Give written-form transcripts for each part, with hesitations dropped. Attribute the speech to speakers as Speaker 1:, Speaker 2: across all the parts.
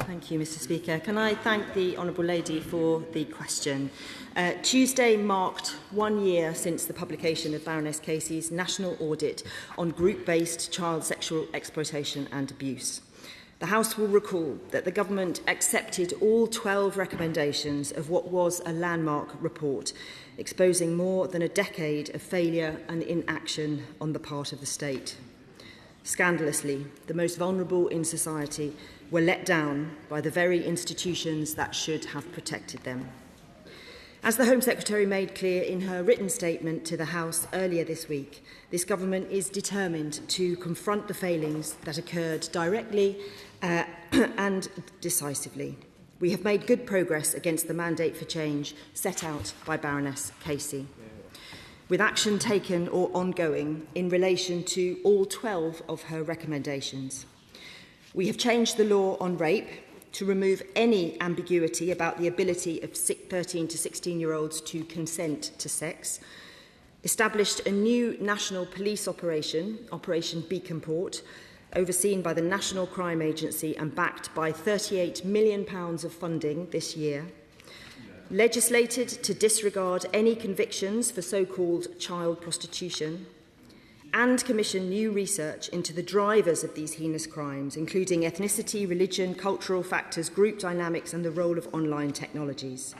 Speaker 1: Thank you, Mr Speaker. Can I thank the Honourable Lady for the question? Tuesday marked 1 year since the publication of Baroness Casey's national audit on group-based child sexual exploitation and abuse. The House will recall that the Government accepted all 12 recommendations of what was a landmark report, exposing more than a decade of failure and inaction on the part of the state. Scandalously, the most vulnerable in society were let down by the very institutions that should have protected them. As the Home Secretary made clear in her written statement to the House earlier this week, this Government is determined to confront the failings that occurred directly and decisively. We have made good progress against the mandate for change set out by Baroness Casey, with action taken or ongoing in relation to all 12 of her recommendations. We have changed the law on rape to remove any ambiguity about the ability of 13 to 16-year-olds to consent to sex, established a new national police operation, Operation Beacon Port, overseen by the National Crime Agency and backed by £38 million of funding this year, legislated to disregard any convictions for so-called child prostitution, and commission new research into the drivers of these heinous crimes, including ethnicity, religion, cultural factors, group dynamics and the role of online technologies.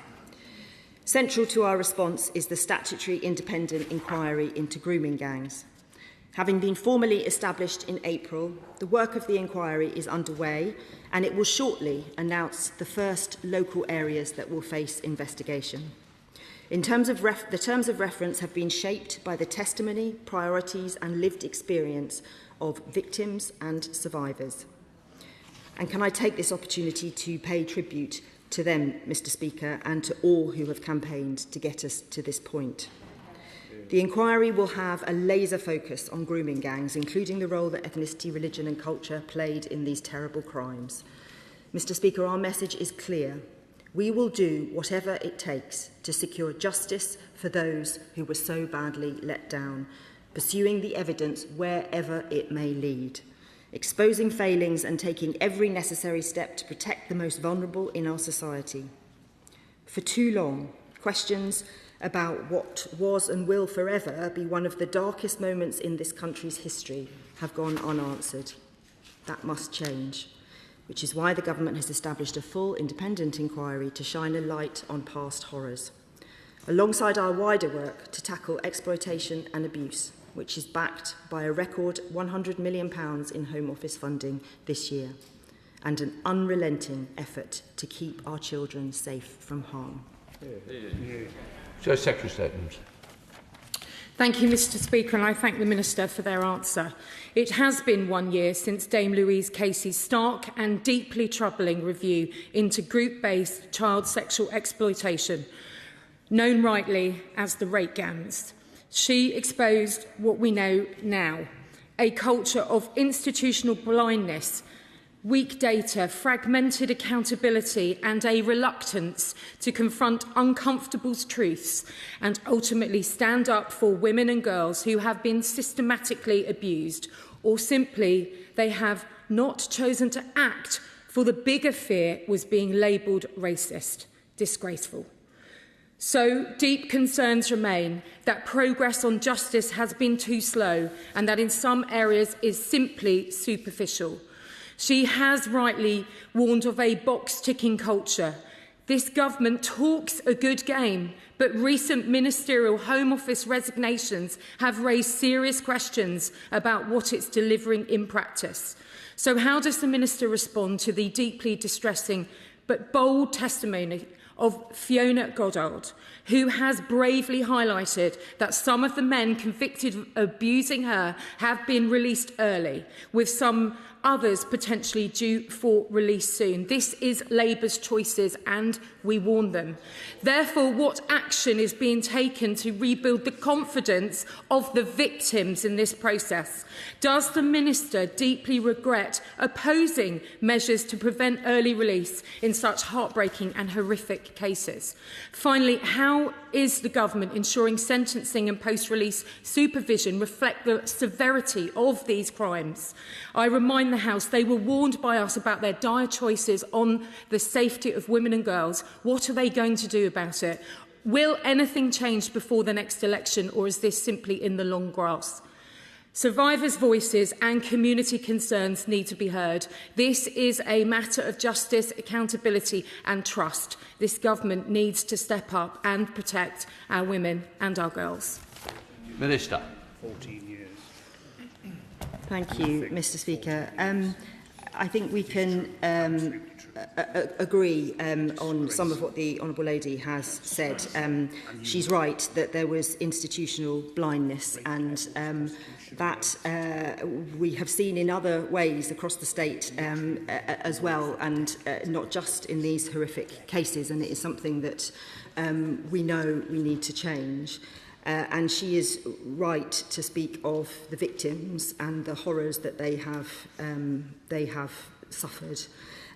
Speaker 1: Central to our response is the statutory independent inquiry into grooming gangs. Having been formally established in April, the work of the inquiry is underway and it will shortly announce the first local areas that will face investigation. The terms of reference have been shaped by the testimony, priorities and lived experience of victims and survivors. And can I take this opportunity to pay tribute to them, Mr Speaker, and to all who have campaigned to get us to this point. The inquiry will have a laser focus on grooming gangs, including the role that ethnicity, religion and culture played in these terrible crimes. Mr Speaker, our message is clear. We will do whatever it takes to secure justice for those who were so badly let down, pursuing the evidence wherever it may lead, exposing failings and taking every necessary step to protect the most vulnerable in our society. For too long, questions about what was and will forever be one of the darkest moments in this country's history have gone unanswered. That must change, which is why the Government has established a full independent inquiry to shine a light on past horrors, alongside our wider work to tackle exploitation and abuse, which is backed by a record £100 million in Home Office funding this year, and an unrelenting effort to keep our children safe from harm.
Speaker 2: Shadow Secretary statement.
Speaker 3: Thank you, Mr Speaker, and I thank the Minister for their answer. It has been 1 year since Dame Louise Casey's stark and deeply troubling review into group-based child sexual exploitation, known rightly as the rape gangs. She exposed what we know now, a culture of institutional blindness, weak data, fragmented accountability and a reluctance to confront uncomfortable truths and ultimately stand up for women and girls who have been systematically abused, or simply they have not chosen to act for the bigger fear was being labelled racist, disgraceful. So deep concerns remain that progress on justice has been too slow and that in some areas is simply superficial. She has rightly warned of a box-ticking culture. This Government talks a good game, but recent Ministerial Home Office resignations have raised serious questions about what it's delivering in practice. So how does the Minister respond to the deeply distressing but bold testimony of Fiona Goddard, who has bravely highlighted that some of the men convicted of abusing her have been released early, with some others potentially due for release soon? This is Labour's choices and we warn them. Therefore, what action is being taken to rebuild the confidence of the victims in this process? Does the Minister deeply regret opposing measures to prevent early release in such heartbreaking and horrific horrific cases? Finally, how is the government ensuring sentencing and post-release supervision reflect the severity of these crimes? I remind the House they were warned by us about their dire choices on the safety of women and girls. What are they going to do about it? Will anything change before the next election, or is this simply in the long grass? Survivors' voices and community concerns need to be heard. This is a matter of justice, accountability and trust. This government needs to step up and protect our women and our girls.
Speaker 2: Minister.
Speaker 4: 14 years.
Speaker 1: Thank you, Mr Speaker. I think we can agree on some of what the Honourable Lady has said. She's right that there was institutional blindness, and that we have seen in other ways across the state as well, and not just in these horrific cases, and it is something that we know we need to change. And she is right to speak of the victims and the horrors that they have suffered.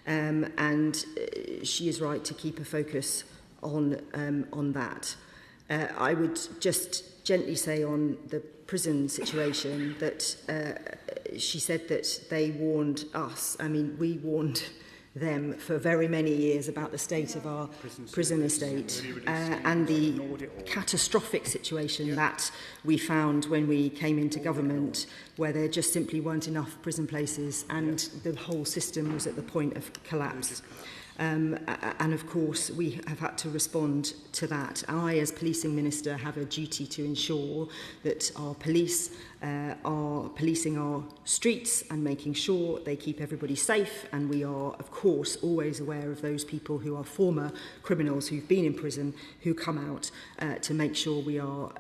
Speaker 1: And she is right to keep a focus on that. I would just gently say on the prison situation that she said that they warned us. I mean, we warned them for very many years about the state of our prison estate and the catastrophic situation that we found when we came into government, where there just simply weren't enough prison places and the whole system was at the point of collapse. And of course we have had to respond to that. I, as policing minister, have a duty to ensure that our police are policing our streets and making sure they keep everybody safe, and we are of course always aware of those people who are former criminals who've been in prison who come out, to make sure we are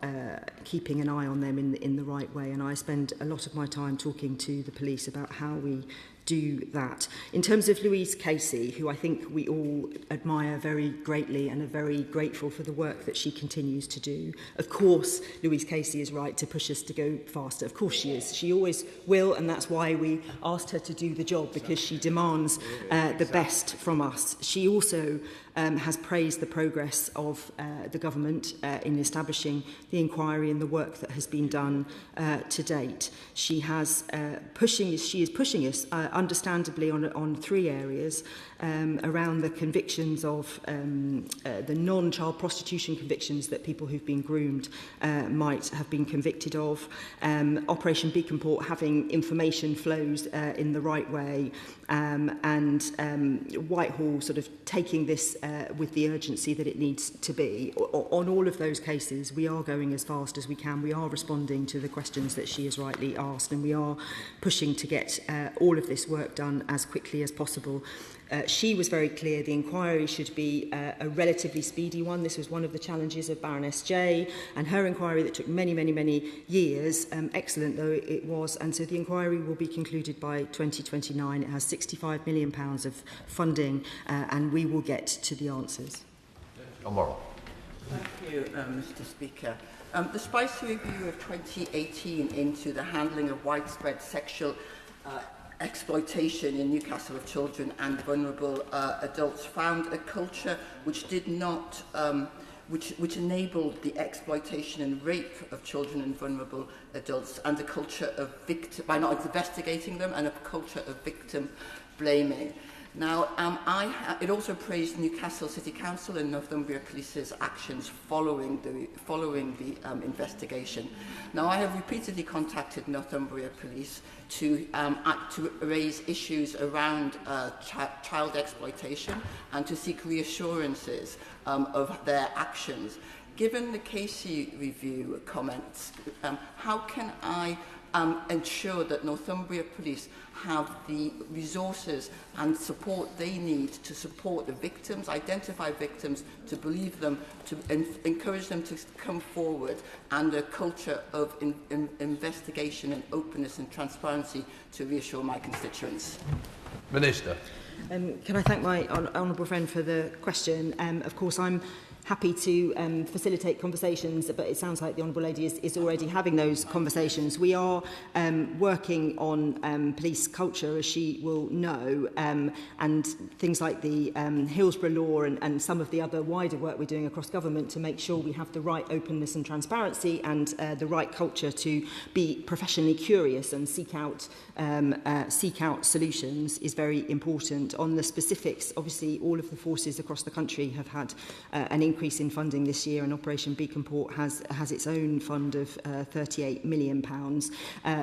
Speaker 1: keeping an eye on them in the right way. And I spend a lot of my time talking to the police about how we do that. In terms of Louise Casey, who I think we all admire very greatly and are very grateful for the work that she continues to do. Of course, Louise Casey is right to push us to go faster. Of course she is. She always will, and that's why we asked her to do the job, because she demands the best from us. She also has praised the progress of the government in establishing the inquiry and the work that has been done to date. She is pushing us, understandably, on three areas around the convictions of the non-child prostitution convictions that people who've been groomed might have been convicted of, Operation Beacon Port having information flows in the right way, and Whitehall sort of taking this with the urgency that it needs to be. On all of those cases, we are going as fast as we can. We are responding to the questions that she has rightly asked, and we are pushing to get all of this work done as quickly as possible. She was very clear the inquiry should be a relatively speedy one. This was one of the challenges of Baroness J, and her inquiry that took many, many, many years, excellent though it was, and so the inquiry will be concluded by 2029. It has £65 million of funding, and we will get to the answers.
Speaker 2: Tomorrow.
Speaker 5: Thank you, Mr Speaker. The spicy review of 2018 into the handling of widespread sexual exploitation in Newcastle of children and vulnerable adults found a culture which did not, which enabled the exploitation and rape of children and vulnerable adults, and a culture of by not investigating them, and a culture of victim blaming. Now, it also praised Newcastle City Council and Northumbria Police's actions following the investigation. Now, I have repeatedly contacted Northumbria Police to raise issues around child exploitation and to seek reassurances of their actions. Given the Casey review comments, how can I ensure that Northumbria Police have the resources and support they need to support the victims, identify victims, to believe them, to encourage them to come forward, and a culture of investigation and openness and transparency to reassure my constituents?
Speaker 2: Minister.
Speaker 1: Can I thank my honourable friend for the question? Of course, I'm happy to facilitate conversations, but it sounds like the Honourable Lady is already having those conversations. We are working on police culture, as she will know, and things like the Hillsborough law and some of the other wider work we're doing across government to make sure we have the right openness and transparency and the right culture to be professionally curious and seek out solutions is very important. On the specifics, obviously all of the forces across the country have had an increase in funding this year, and Operation Beacon Port has its own fund of £38 million.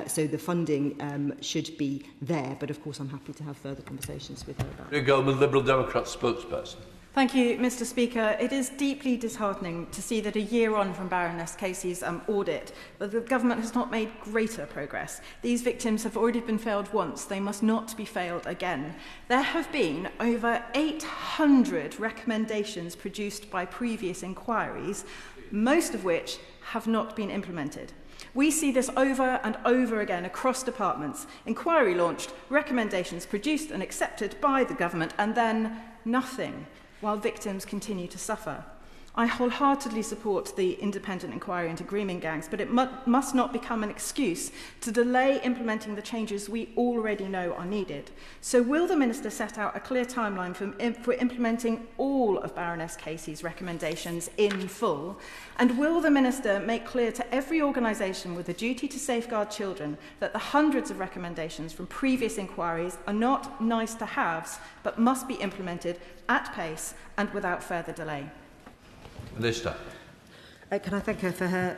Speaker 1: So the funding should be there, but of course I'm happy to have further conversations with her about it.
Speaker 2: Goldman, Liberal Democrat spokesperson.
Speaker 4: Thank you, Mr. Speaker. It is deeply disheartening to see that a year on from Baroness Casey's audit, but the government has not made greater progress. These victims have already been failed once. They must not be failed again. There have been over 800 recommendations produced by previous inquiries, most of which have not been implemented. We see this over and over again across departments. Inquiry launched, recommendations produced and accepted by the government, and then nothing, while victims continue to suffer. I wholeheartedly support the independent inquiry into grooming gangs, but it must not become an excuse to delay implementing the changes we already know are needed. So will the Minister set out a clear timeline for implementing all of Baroness Casey's recommendations in full? And will the Minister make clear to every organisation with a duty to safeguard children that the hundreds of recommendations from previous inquiries are not nice-to-haves, but must be implemented at pace and without further delay?
Speaker 2: Minister.
Speaker 1: Can I thank her for her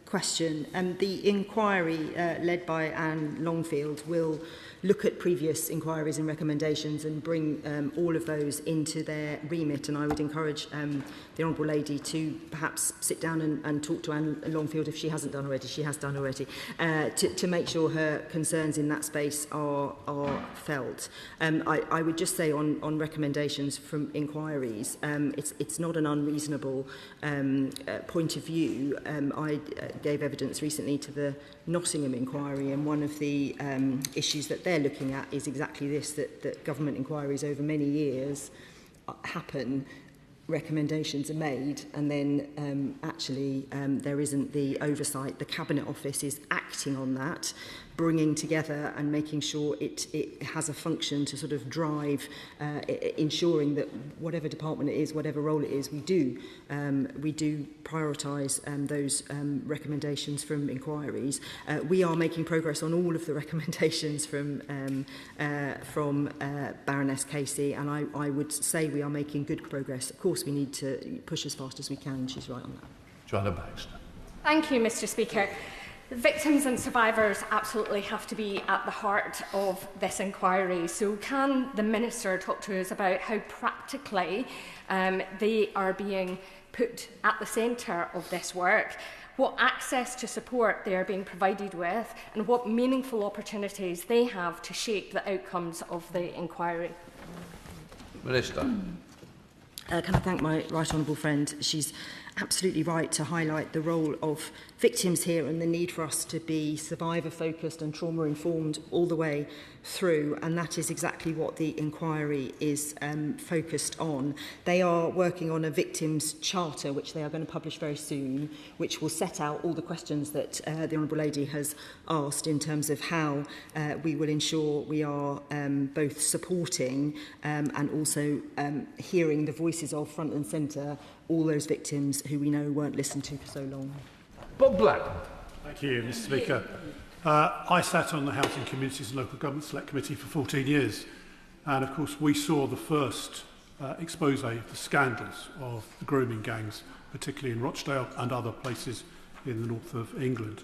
Speaker 1: question? The inquiry led by Anne Longfield will look at previous inquiries and recommendations and bring all of those into their remit, and I would encourage the Honourable Lady to perhaps sit down and talk to Anne Longfield, if she hasn't done already. She has done already, to make sure her concerns in that space are felt. I would just say on recommendations from inquiries, it's not an unreasonable point of view. I gave evidence recently to the Nottingham inquiry, and one of the issues that they're looking at is exactly this, that government inquiries over many years happen, recommendations are made, and then actually there isn't the oversight. The Cabinet Office is acting on that, bringing together and making sure it has a function to sort of drive, ensuring that whatever department it is, whatever role it is, we do prioritise those recommendations from inquiries. We are making progress on all of the recommendations from Baroness Casey, and I would say we are making good progress. Of course, we need to push as fast as we can. She's right on that.
Speaker 2: Joanna Baxter.
Speaker 6: Thank you, Mr. Speaker. Victims and survivors absolutely have to be at the heart of this inquiry. So can the Minister talk to us about how practically they are being put at the centre of this work, what access to support they are being provided with, and what meaningful opportunities they have to shape the outcomes of the inquiry?
Speaker 2: Minister.
Speaker 1: Can I thank my right honourable friend? She's absolutely right to highlight the role of victims here and the need for us to be survivor-focused and trauma-informed all the way through, and that is exactly what the inquiry is focused on. They are working on a victims' charter, which they are going to publish very soon, which will set out all the questions that the Honourable Lady has asked in terms of how we will ensure we are both supporting and also hearing the voices of front and centre all those victims who we know weren't listened to for so long.
Speaker 2: Bob Black.
Speaker 7: Thank you, Mr. Speaker. I sat on the Housing, Communities and Local Government Select Committee for 14 years, and of course we saw the first expose of the scandals of the grooming gangs, particularly in Rochdale and other places in the north of England.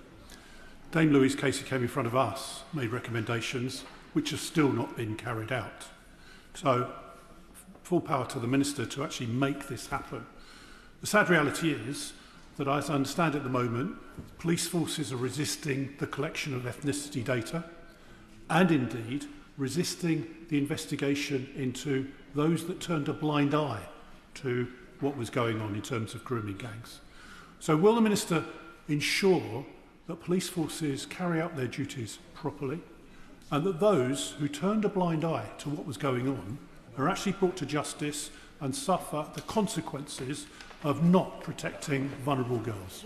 Speaker 7: Dame Louise Casey came in front of us, made recommendations which have still not been carried out. So, full power to the Minister to actually make this happen. The sad reality is that, as I understand at the moment, police forces are resisting the collection of ethnicity data and indeed resisting the investigation into those that turned a blind eye to what was going on in terms of grooming gangs. So will the Minister ensure that police forces carry out their duties properly and that those who turned a blind eye to what was going on are actually brought to justice and suffer the consequences of not protecting vulnerable girls.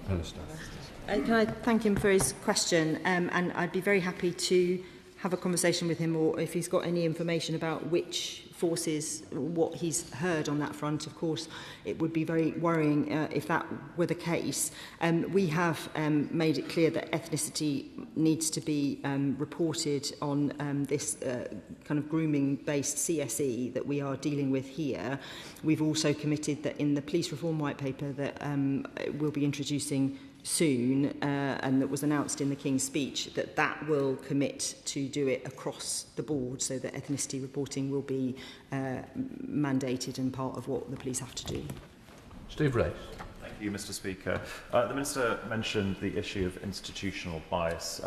Speaker 2: Minister.
Speaker 1: Can I thank him for his question? And I'd be very happy to have a conversation with him, or if he's got any information about which forces, what he's heard on that front. Of course, it would be very worrying if that were the case. We have made it clear that ethnicity needs to be reported on this kind of grooming-based CSE that we are dealing with here. We've also committed that in the police reform white paper that we'll be introducing soon, and that was announced in the King's speech, that will commit to do it across the board, so that ethnicity reporting will be mandated and part of what the police have to do.
Speaker 2: Steve Race.
Speaker 8: Thank you, Mr. Speaker. The Minister mentioned the issue of institutional bias,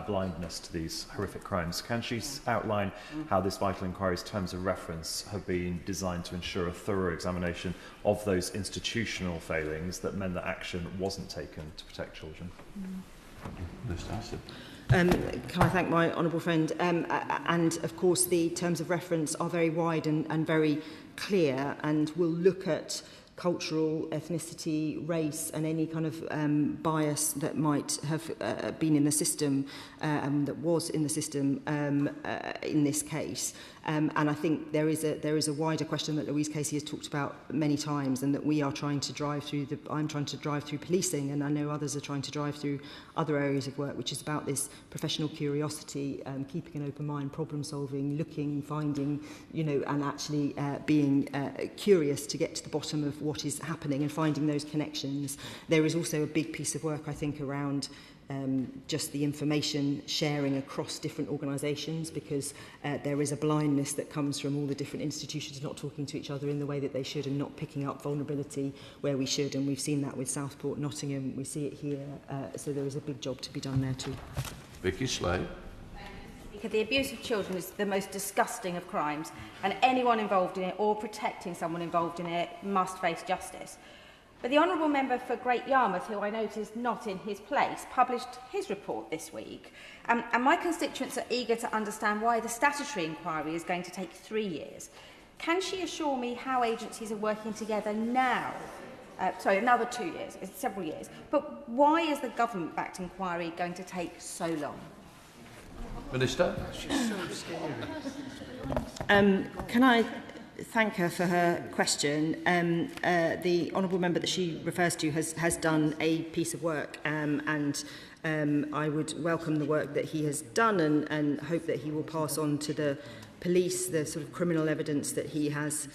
Speaker 8: blindness to these horrific crimes. Can she outline how this vital inquiry's terms of reference have been designed to ensure a thorough examination of those institutional failings that meant that action wasn't taken to protect children?
Speaker 1: Can I thank my honourable friend? And of course, the terms of reference are very wide and very clear, and will look at cultural, ethnicity, race, and any kind of bias that might have been in the system, that was in the system in this case. And I think there is a wider question that Louise Casey has talked about many times, and that we are trying to drive through. I'm trying to drive through policing, and I know others are trying to drive through other areas of work, which is about this professional curiosity, keeping an open mind, problem solving, looking, finding, and actually being curious to get to the bottom of what is happening and finding those connections. There is also a big piece of work, I think, around just the information sharing across different organisations, because there is a blindness that comes from all the different institutions not talking to each other in the way that they should, and not picking up vulnerability where we should. And we've seen that with Southport, Nottingham, we see it here. So there is a big job to be done there too.
Speaker 2: Vicky Slade.
Speaker 9: Because the abuse of children is the most disgusting of crimes, and anyone involved in it or protecting someone involved in it must face justice. But the Honourable Member for Great Yarmouth, who I note is not in his place, published his report this week. And my constituents are eager to understand why the statutory inquiry is going to take 3 years. Can she assure me how agencies are working together now? Another 2 years, it's several years. But why is the government-backed inquiry going to take so long?
Speaker 2: Minister.
Speaker 7: She's so scary.
Speaker 1: Can I thank her for her question? The honourable member that she refers to has done a piece of work, and I would welcome the work that he has done, and hope that he will pass on to the police the sort of criminal evidence that he has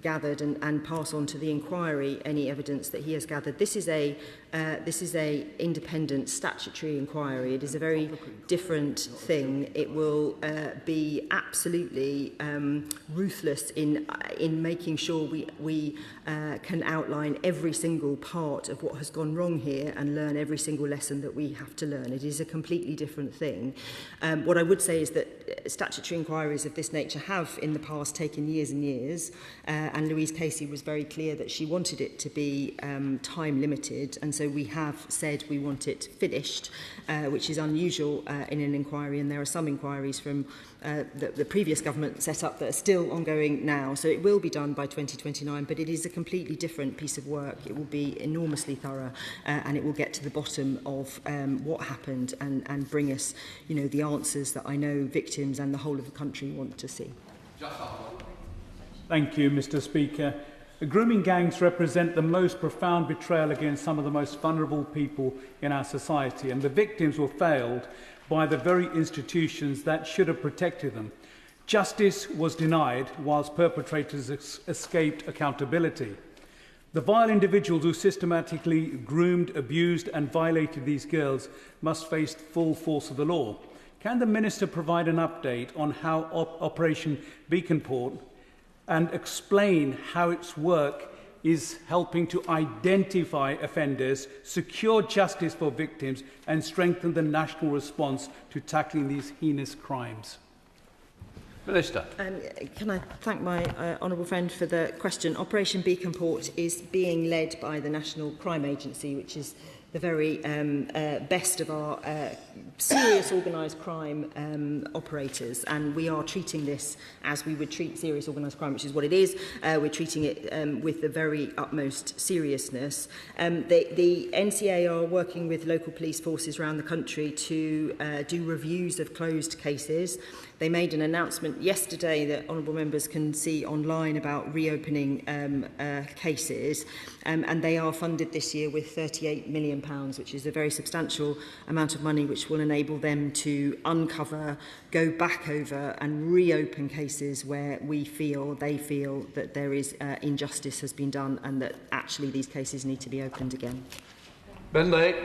Speaker 1: gathered, and pass on to the inquiry any evidence that he has gathered. This is a independent statutory inquiry. It is a very different thing. It will be absolutely ruthless in making sure we can outline every single part of what has gone wrong here, and learn every single lesson that we have to learn. It is a completely different thing. What I would say is that statutory inquiries of this nature have in the past taken years and years, and Louise Casey was very clear that she wanted it to be time limited, and so we have said we want it finished, which is unusual in an inquiry, and there are some inquiries from the previous government set up that are still ongoing now, so it will be done by 2029, but it is a completely different piece of work. It will be enormously thorough, and it will get to the bottom of what happened, and bring us, the answers that I know victims and the whole of the country want to see.
Speaker 10: Thank you, Mr. Speaker. The grooming gangs represent the most profound betrayal against some of the most vulnerable people in our society, and the victims were failed by the very institutions that should have protected them. Justice was denied whilst perpetrators escaped accountability. The vile individuals who systematically groomed, abused and violated these girls must face full force of the law. Can the Minister provide an update on how Operation Beaconport, and explain how its work is helping to identify offenders, secure justice for victims and strengthen the national response to tackling these heinous crimes?
Speaker 2: Minister.
Speaker 1: Can I thank my honourable friend for the question? Operation Beaconport is being led by the National Crime Agency, which is very best of our serious organised crime operators, and we are treating this as we would treat serious organised crime, which is what it is. We're treating it with the very utmost seriousness. The NCA are working with local police forces around the country to do reviews of closed cases. They made an announcement yesterday that honourable members can see online about reopening cases, and they are funded this year with £38 million, which is a very substantial amount of money which will enable them to uncover, go back over and reopen cases where they feel that there is injustice has been done and that actually these cases need to be opened again.
Speaker 2: Ben Lake.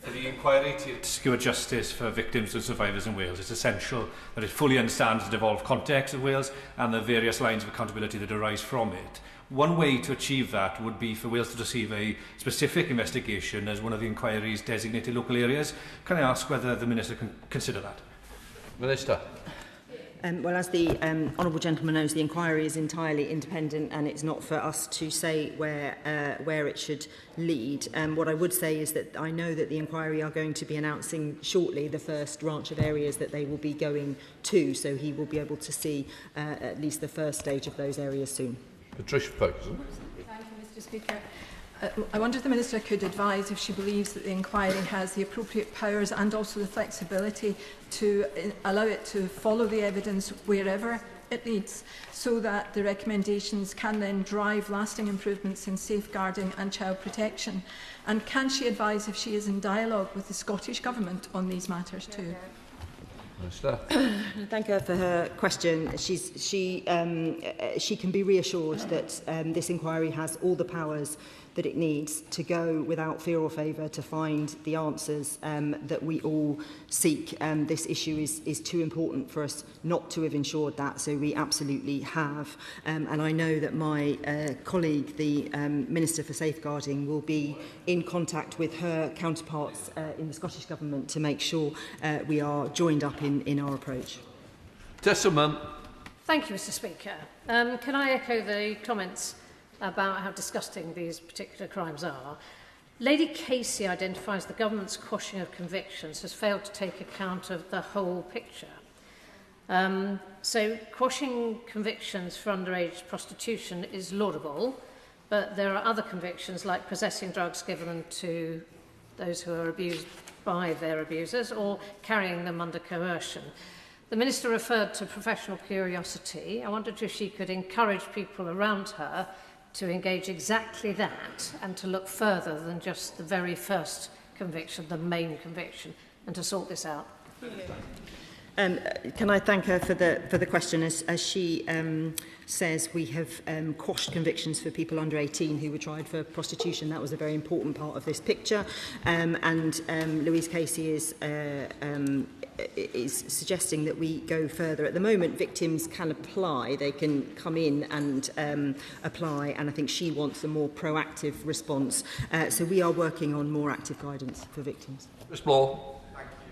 Speaker 11: For the inquiry to secure justice for victims and survivors in Wales, it's essential that it fully understands the devolved context of Wales and the various lines of accountability that arise from it. One way to achieve that would be for Wales to receive a specific investigation as one of the inquiry's designated local areas. Can I ask whether the Minister can consider that?
Speaker 2: Minister.
Speaker 1: Well, as the honourable gentleman knows, the inquiry is entirely independent, and it's not for us to say where it should lead. What I would say is that I know that the inquiry are going to be announcing shortly the first branch of areas that they will be going to, so he will be able to see at least the first stage of those areas soon.
Speaker 2: Patricia Ferguson.
Speaker 4: Thank you, Mr. Speaker. I wonder if the Minister could advise if she believes that the inquiry has the appropriate powers and also the flexibility to allow it to follow the evidence wherever it leads, so that the recommendations can then drive lasting improvements in safeguarding and child protection. And can she advise if she is in dialogue with the Scottish Government on these matters too?
Speaker 1: Thank her for her question. She can be reassured that this inquiry has all the powers that it needs to go without fear or favour to find the answers that we all seek. This issue is too important for us not to have ensured that, so we absolutely have. And I know that my colleague, the Minister for Safeguarding, will be in contact with her counterparts in the Scottish Government to make sure we are joined up in our approach.
Speaker 2: Tesselman.
Speaker 12: Thank you, Mr. Speaker. Can I echo the comments about how disgusting these particular crimes are? Lady Casey identifies the government's quashing of convictions has failed to take account of the whole picture. So quashing convictions for underage prostitution is laudable, but there are other convictions like possessing drugs given to those who are abused by their abusers or carrying them under coercion. The Minister referred to professional curiosity. I wondered if she could encourage people around her to engage exactly that and to look further than just the very first conviction, the main conviction, and to sort this out.
Speaker 1: Can I thank her for the question? As she says, we have quashed convictions for people under 18 who were tried for prostitution. That was a very important part of this picture. And Louise Casey is suggesting that we go further. At the moment, victims can apply. They can come in and apply, and I think she wants a more proactive response. So we are working on more active guidance for victims.
Speaker 2: Ms. Bloor.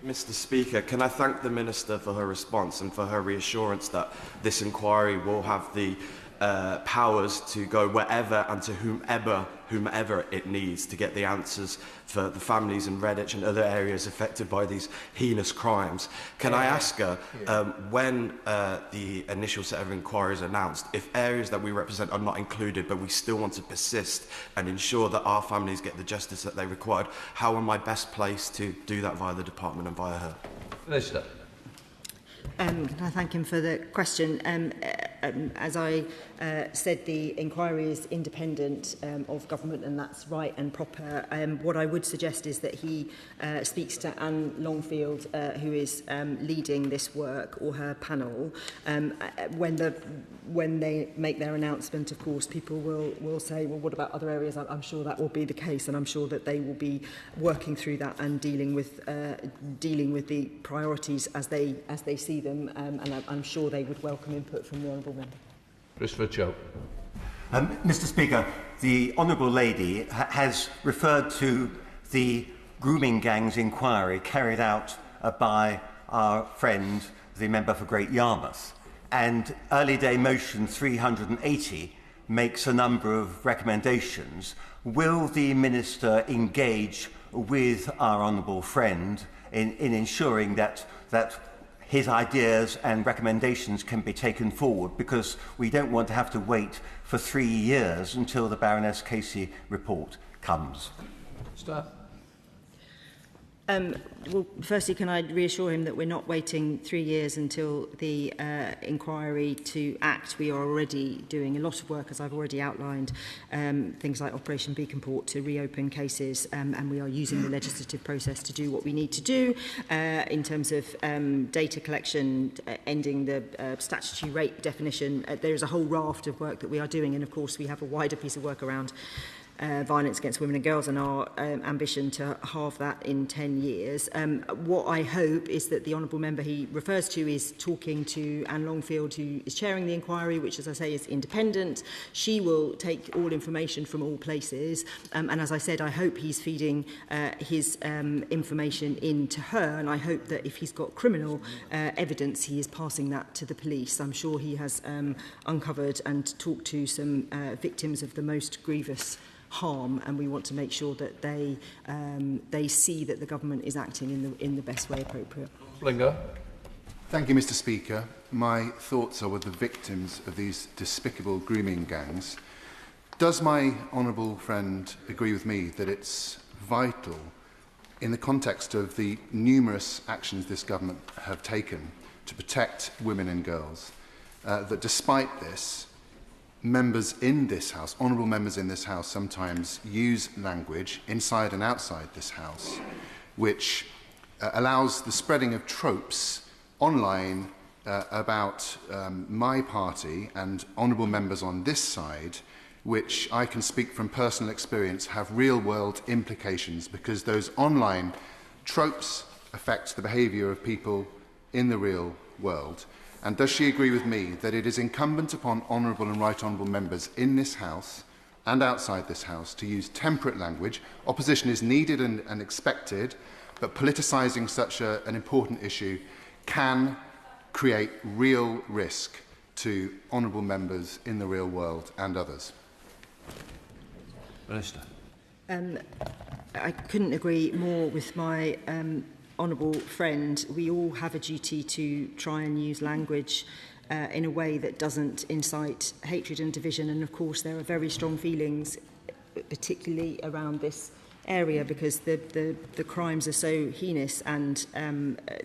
Speaker 13: Mr. Speaker, can I thank the Minister for her response and for her reassurance that this inquiry will have the powers to go wherever and to whomever it needs to get the answers for the families in Redditch and other areas affected by these heinous crimes. Can I ask her, when the initial set of inquiries are announced, if areas that we represent are not included but we still want to persist and ensure that our families get the justice that they required, how am I best placed to do that via the department and via her?
Speaker 2: Minister.
Speaker 1: Can I thank him for the question? As I said, the inquiry is independent of government, and that's right and proper. What I would suggest is that he speaks to Anne Longfield, who is leading this work, or her panel. When they make their announcement, of course, people will say, well, what about other areas? I'm sure that will be the case, and I'm sure that they will be working through that and dealing with the priorities as they see them, and I'm sure they would welcome input from the honourable member.
Speaker 2: Christopher Cho.
Speaker 14: Mr. Speaker, the Honourable Lady has referred to the grooming gangs inquiry carried out by our friend, the member for Great Yarmouth, and early day motion 380 makes a number of recommendations. Will the Minister engage with our honourable friend in ensuring that his ideas and recommendations can be taken forward, because we don't want to have to wait for 3 years until the Baroness Casey report comes?
Speaker 1: Well, firstly, can I reassure him that we're not waiting 3 years until the inquiry to act? We are already doing a lot of work, as I've already outlined, things like Operation Beacon Port to reopen cases, and we are using the legislative process to do what we need to do in terms of data collection, ending the statutory rape definition. There is a whole raft of work that we are doing, and of course we have a wider piece of work around violence against women and girls, and our ambition to halve that in 10 years. What I hope is that the honourable member he refers to is talking to Anne Longfield, who is chairing the inquiry, which, as I say, is independent. She will take all information from all places, and as I said, I hope he's feeding his information in to her, and I hope that if he's got criminal evidence, he is passing that to the police. I'm sure he has uncovered and talked to some victims of the most grievous harm, and we want to make sure that they see that the government is acting in the best way appropriate.
Speaker 2: Blinger.
Speaker 15: Thank you, Mr. Speaker. My thoughts are with the victims of these despicable grooming gangs. Does my honourable friend agree with me that it's vital, in the context of the numerous actions this government have taken to protect women and girls, that despite this, members in this House, honourable members in this House, sometimes use language inside and outside this House which allows the spreading of tropes online about my party and honourable members on this side, which I can speak from personal experience have real-world implications, because those online tropes affect the behaviour of people in the real world. And does she agree with me that it is incumbent upon honourable and right honourable members in this House and outside this House to use temperate language? Opposition is needed and expected, but politicising such an important issue can create real risk to honourable members in the real world and others.
Speaker 2: Minister.
Speaker 1: I couldn't agree more with my honourable friend. We all have a duty to try and use language in a way that doesn't incite hatred and division, and of course there are very strong feelings, particularly around this area, because the crimes are so heinous, and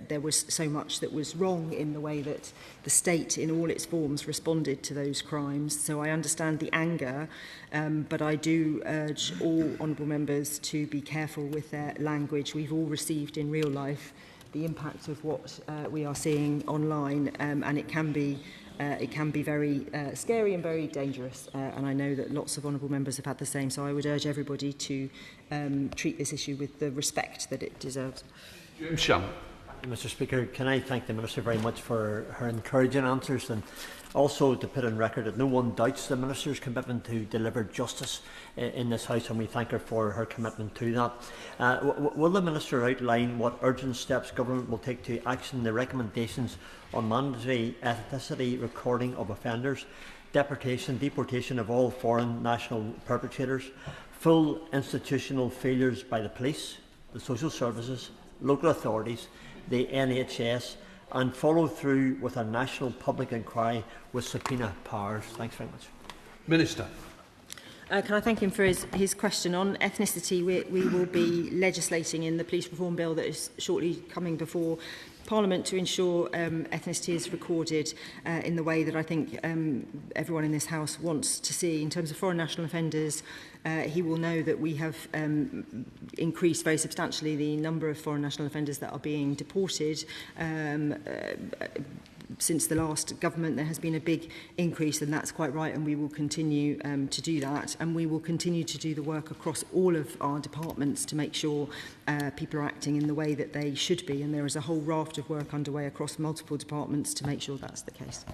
Speaker 1: there was so much that was wrong in the way that the state in all its forms responded to those crimes. So I understand the anger, but I do urge all honourable members to be careful with their language. We've all received in real life the impact of what we are seeing online, and it can be very scary and very dangerous, and I know that lots of honourable members have had the same, so I would urge everybody to treat this issue with the respect that it deserves.
Speaker 16: Mr. Speaker, can I thank the Minister very much for her encouraging answers, and also to put on record that no one doubts the Minister's commitment to deliver justice in this House, and we thank her for her commitment to that. Will the Minister outline what urgent steps government will take to action the recommendations on mandatory ethnicity recording of offenders, deportation of all foreign national perpetrators, full institutional failures by the police, the social services, local authorities, the NHS, and follow through with a national public inquiry with subpoena powers? Thanks very much.
Speaker 2: Minister.
Speaker 1: Can I thank him for his question on ethnicity? We will be legislating in the police reform bill that is shortly coming before Parliament to ensure ethnicity is recorded in the way that I think everyone in this House wants to see. In terms of foreign national offenders, he will know that we have increased very substantially the number of foreign national offenders that are being deported. Since the last government, there has been a big increase, and that's quite right, and we will continue to do that, and we will continue to do the work across all of our departments to make sure people are acting in the way that they should be, and there is a whole raft of work underway across multiple departments to make sure that's the case.